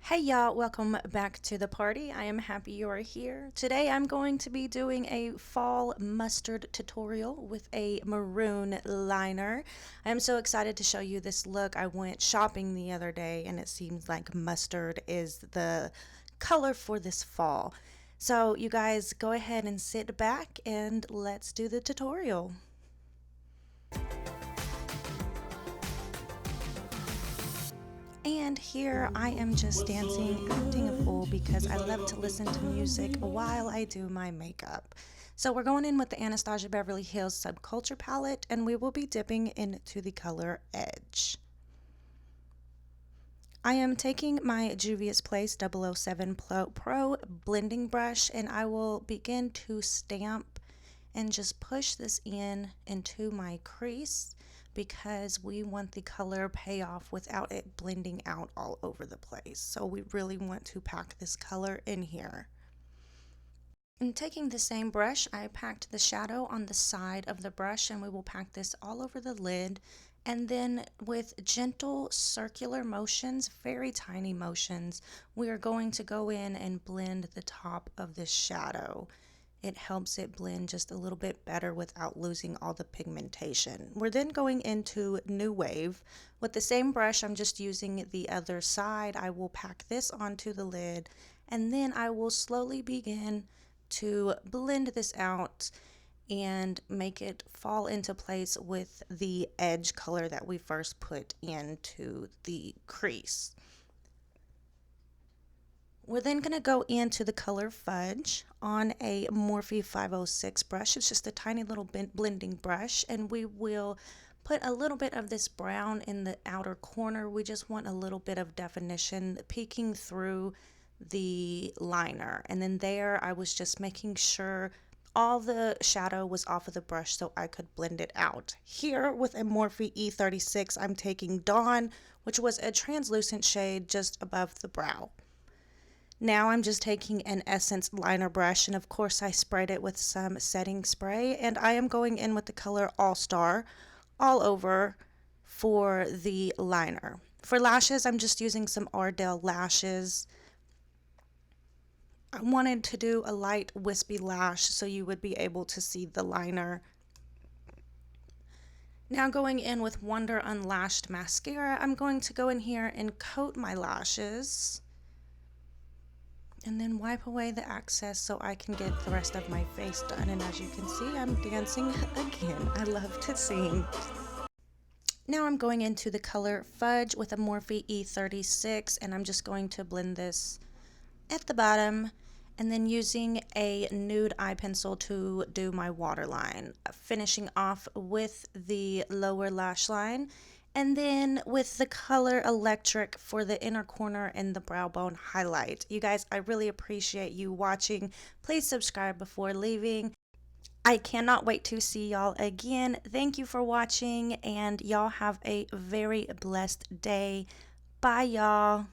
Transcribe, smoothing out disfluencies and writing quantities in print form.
Hey y'all, welcome back to the party. I am happy you are here. Today I'm going to be doing a fall mustard tutorial with a maroon liner. I am so excited to show you this look. I went shopping the other day and it seems like mustard is the color for this fall. So you guys go ahead and sit back and let's do the tutorial. And here I am just dancing, acting a fool because I love to listen to music while I do my makeup. So we're going in with the Anastasia Beverly Hills Subculture palette and we will be dipping into the color Edge. I am taking my Juvia's Place 007 Pro blending brush and I will begin to stamp and just push this into my crease because we want the color payoff without it blending out all over the place. So we really want to pack this color in here. And taking the same brush, I packed the shadow on the side of the brush and we will pack this all over the lid. And then with gentle circular motions, very tiny motions, we are going to go in and blend the top of this shadow. It helps it blend just a little bit better without losing all the pigmentation. We're then going into New Wave. With the same brush, I'm just using the other side. I will pack this onto the lid and then I will slowly begin to blend this out and make it fall into place with the edge color that we first put into the crease. We're then going to go into the color Fudge on a Morphe 506 brush. It's just a tiny little blending brush, and we will put a little bit of this brown in the outer corner. We just want a little bit of definition peeking through the liner. And then there I was just making sure all the shadow was off of the brush so I could blend it out. Here with a Morphe E36, I'm taking Dawn, which was a translucent shade just above the brow. Now I'm just taking an Essence liner brush, and of course I sprayed it with some setting spray, and I am going in with the color All Star all over for the liner. For lashes, I'm just using some Ardell lashes. I wanted to do a light wispy lash so you would be able to see the liner. Now going in with Wonder Unlashed mascara, I'm going to go in here and coat my lashes and then wipe away the excess so I can get the rest of my face done. And as you can see, I'm dancing again. I love to sing. Now I'm going into the color Fudge with a Morphe E36, and I'm just going to blend this at the bottom and then using a nude eye pencil to do my waterline, finishing off with the lower lash line. And then with the color Electric for the inner corner and the brow bone highlight. You guys, I really appreciate you watching. Please subscribe before leaving. I cannot wait to see y'all again. Thank you for watching, and y'all have a very blessed day. Bye, y'all.